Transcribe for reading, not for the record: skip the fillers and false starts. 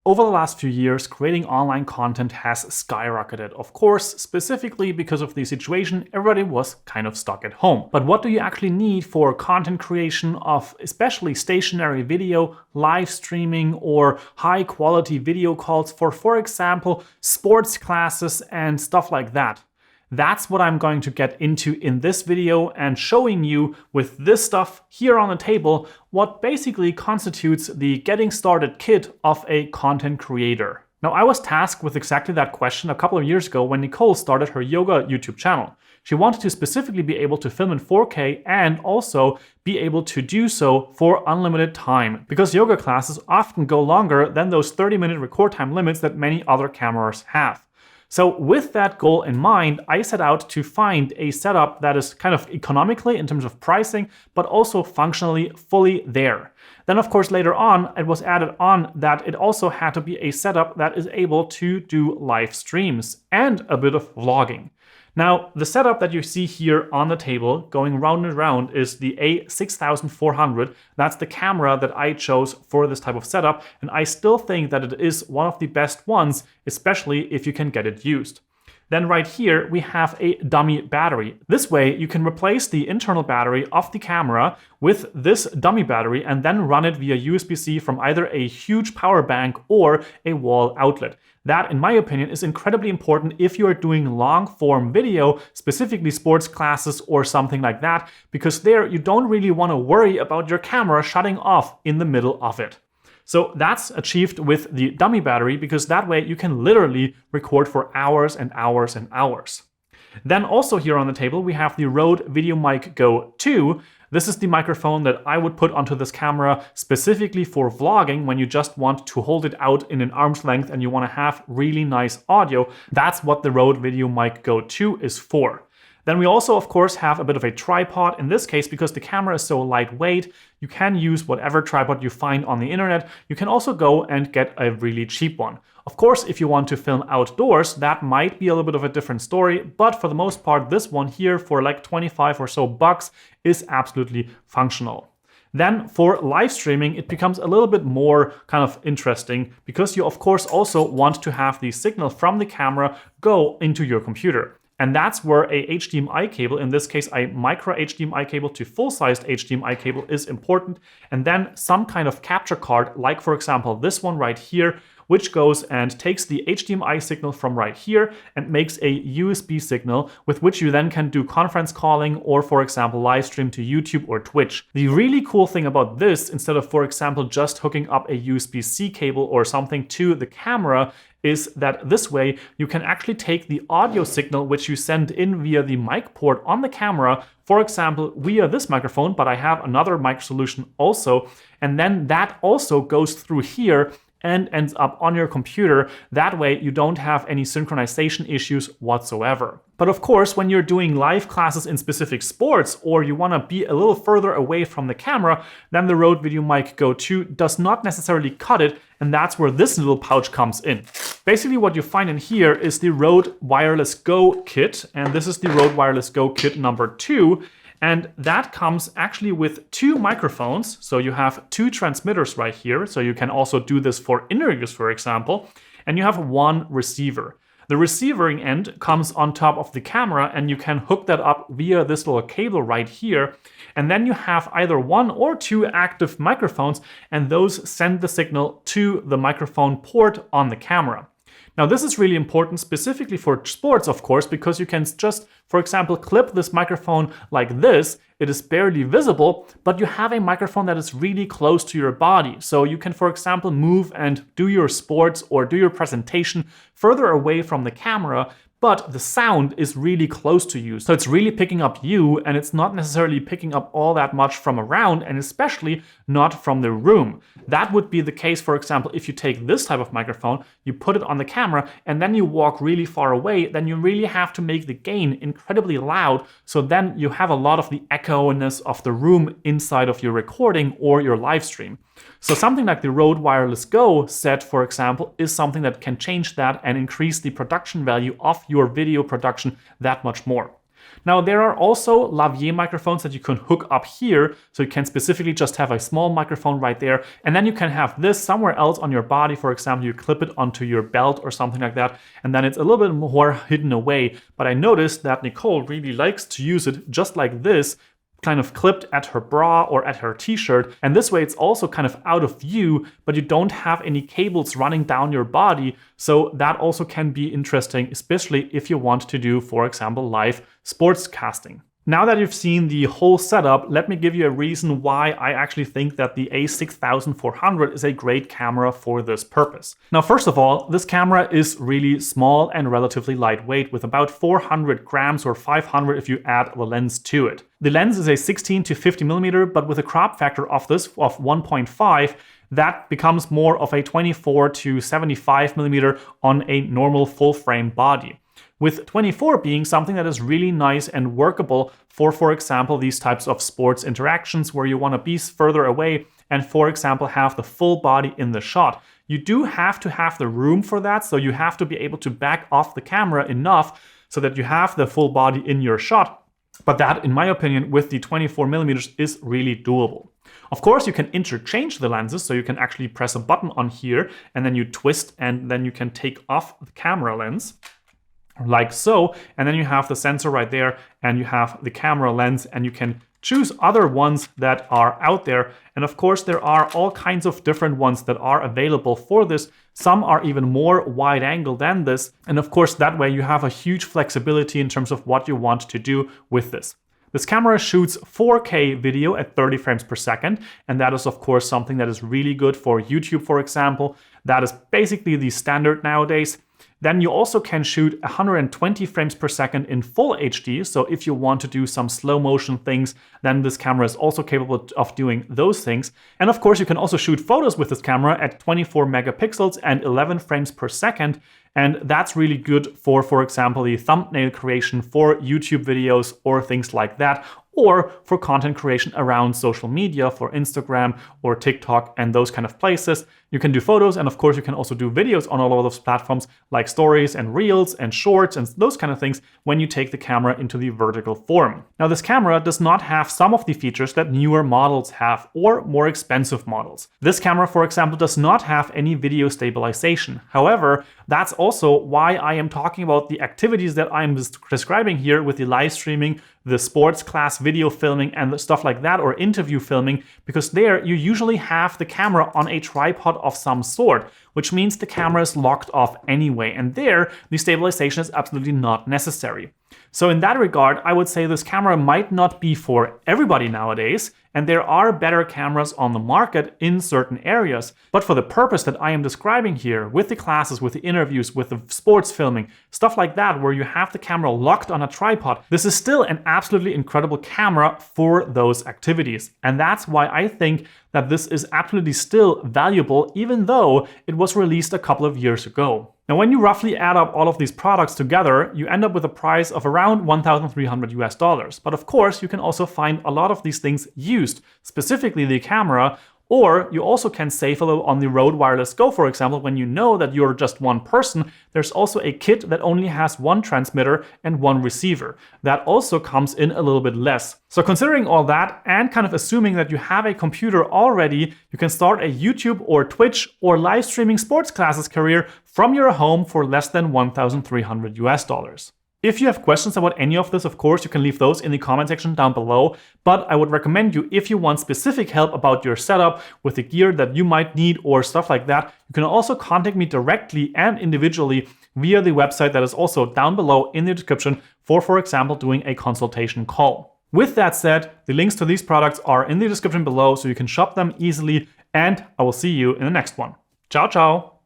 Over the last few years, creating online content has skyrocketed. Of course, specifically because of the situation, everybody was kind of stuck at home. But what do you actually need for content creation of especially stationary video, live streaming, or high quality video calls for example, sports classes and stuff like that? That's what I'm going to get into in this video and showing you with this stuff here on the table what basically constitutes the getting started kit of a content creator. Now, I was tasked with exactly that question a couple of years ago when Nicole started her yoga YouTube channel. She wanted to specifically be able to film in 4K and also be able to do so for unlimited time, because yoga classes often go longer than those 30-minute record time limits that many other cameras have. So with that goal in mind, I set out to find a setup that is kind of economically in terms of pricing, but also functionally fully there. Then of course later on, it was added on that it also had to be a setup that is able to do live streams and a bit of vlogging. Now, the setup that you see here on the table going round and round is the a6400. That's the camera that I chose for this type of setup, and I still think that it is one of the best ones, especially if you can get it used. Then right here, we have a dummy battery. This way, you can replace the internal battery of the camera with this dummy battery and then run it via USB-C from either a huge power bank or a wall outlet. That, in my opinion, is incredibly important if you are doing long-form video, specifically sports classes or something like that, because there you don't really want to worry about your camera shutting off in the middle of it. So that's achieved with the dummy battery, because that way you can literally record for hours and hours and hours. Then also here on the table, we have the Rode VideoMic Go 2. This is the microphone that I would put onto this camera specifically for vlogging when you just want to hold it out in an arm's length and you want to have really nice audio. That's what the Rode VideoMic Go 2 is for. Then we also, of course, have a bit of a tripod. In this case, because the camera is so lightweight, you can use whatever tripod you find on the internet. You can also go and get a really cheap one. Of course, if you want to film outdoors, that might be a little bit of a different story, but for the most part, this one here for like 25 or so bucks is absolutely functional. Then for live streaming, it becomes a little bit more kind of interesting, because you of course also want to have the signal from the camera go into your computer. And that's where a HDMI cable, in this case a micro HDMI cable to full-sized HDMI cable, is important. And then some kind of capture card, like for example this one right here, which goes and takes the HDMI signal from right here and makes a USB signal with which you then can do conference calling or, for example, live stream to YouTube or Twitch. The really cool thing about this, instead of, for example, just hooking up a USB-C cable or something to the camera, is that this way you can actually take the audio signal which you send in via the mic port on the camera, for example, via this microphone, but I have another mic solution also, and then that also goes through here and ends up on your computer. That way you don't have any synchronization issues whatsoever. But of course, when you're doing live classes in specific sports, or you want to be a little further away from the camera, then the Rode VideoMic Go 2 does not necessarily cut it, and that's where this little pouch comes in. Basically what you find in here is the Rode Wireless Go kit, and this is the Rode Wireless Go kit number 2. And that comes actually with 2 microphones. So you have 2 transmitters right here. So you can also do this for interviews, for example. And you have 1 receiver. The receiving end comes on top of the camera, and you can hook that up via this little cable right here. And then you have either 1 or 2 active microphones, and those send the signal to the microphone port on the camera. Now, this is really important specifically for sports, of course, because you can just, for example, clip this microphone like this. It is barely visible, but you have a microphone that is really close to your body. So you can, for example, move and do your sports or do your presentation further away from the camera, but the sound is really close to you. So it's really picking up you, and it's not necessarily picking up all that much from around, and especially not from the room. That would be the case, for example, if you take this type of microphone, you put it on the camera, and then you walk really far away, then you really have to make the gain incredibly loud. So then you have a lot of the echoiness of the room inside of your recording or your live stream. So something like the Rode Wireless Go set, for example, is something that can change that and increase the production value of your video production that much more. Now there are also lavalier microphones that you can hook up here, so you can specifically just have a small microphone right there, and then you can have this somewhere else on your body. For example, you clip it onto your belt or something like that, and then it's a little bit more hidden away. But I noticed that Nicole really likes to use it just like this, kind of clipped at her bra or at her t-shirt, and this way it's also kind of out of view, but you don't have any cables running down your body, so that also can be interesting, especially if you want to do, for example, live sportscasting. Now that you've seen the whole setup, let me give you a reason why I actually think that the a6400 is a great camera for this purpose. Now, first of all, this camera is really small and relatively lightweight, with about 400 grams or 500 if you add the lens to it. The lens is a 16 to 50 millimeter, but with a crop factor of this of 1.5, that becomes more of a 24 to 75 millimeter on a normal full frame body, with 24 being something that is really nice and workable for example, these types of sports interactions where you want to be further away and, for example, have the full body in the shot. You do have to have the room for that, so you have to be able to back off the camera enough so that you have the full body in your shot. But that, in my opinion, with the 24 millimeters is really doable. Of course, you can interchange the lenses, so you can actually press a button on here and then you twist and then you can take off the camera lens, like so, and then you have the sensor right there and you have the camera lens, and you can choose other ones that are out there. And of course, there are all kinds of different ones that are available for this. Some are even more wide angle than this. And of course, that way you have a huge flexibility in terms of what you want to do with this. This camera shoots 4K video at 30 frames per second, and that is of course something that is really good for YouTube, for example. That is basically the standard nowadays. Then you also can shoot 120 frames per second in full HD, so if you want to do some slow motion things, then this camera is also capable of doing those things. And of course, you can also shoot photos with this camera at 24 megapixels and 11 frames per second. And that's really good for example, the thumbnail creation for YouTube videos or things like that, or for content creation around social media, for Instagram or TikTok and those kind of places. You can do photos, and of course you can also do videos on all of those platforms like stories and reels and shorts and those kind of things when you take the camera into the vertical form. Now, this camera does not have some of the features that newer models have or more expensive models. This camera, for example, does not have any video stabilization. However, that's also why I am talking about the activities that I'm describing here with the live streaming, the sports class video filming and the stuff like that, or interview filming, because there you usually have the camera on a tripod of some sort, which means the camera is locked off anyway, and there the stabilization is absolutely not necessary. So in that regard, I would say this camera might not be for everybody nowadays, and there are better cameras on the market in certain areas. But for the purpose that I am describing here, with the classes, with the interviews, with the sports filming, stuff like that, where you have the camera locked on a tripod, this is still an absolutely incredible camera for those activities. And that's why I think that this is absolutely still valuable, even though it was released a couple of years ago. Now, when you roughly add up all of these products together, you end up with a price of around $1,300 US. But of course, you can also find a lot of these things used, specifically the camera, or you also can save a little on the Rode Wireless Go, for example, when you know that you're just one person. There's also a kit that only has one transmitter and one receiver. That also comes in a little bit less. So considering all that and kind of assuming that you have a computer already, you can start a YouTube or Twitch or live streaming sports classes career from your home for less than $1,300 US. If you have questions about any of this, of course, you can leave those in the comment section down below. But I would recommend you, if you want specific help about your setup with the gear that you might need or stuff like that, you can also contact me directly and individually via the website that is also down below in the description for example, doing a consultation call. With that said, the links to these products are in the description below, so you can shop them easily, and I will see you in the next one. Ciao, ciao!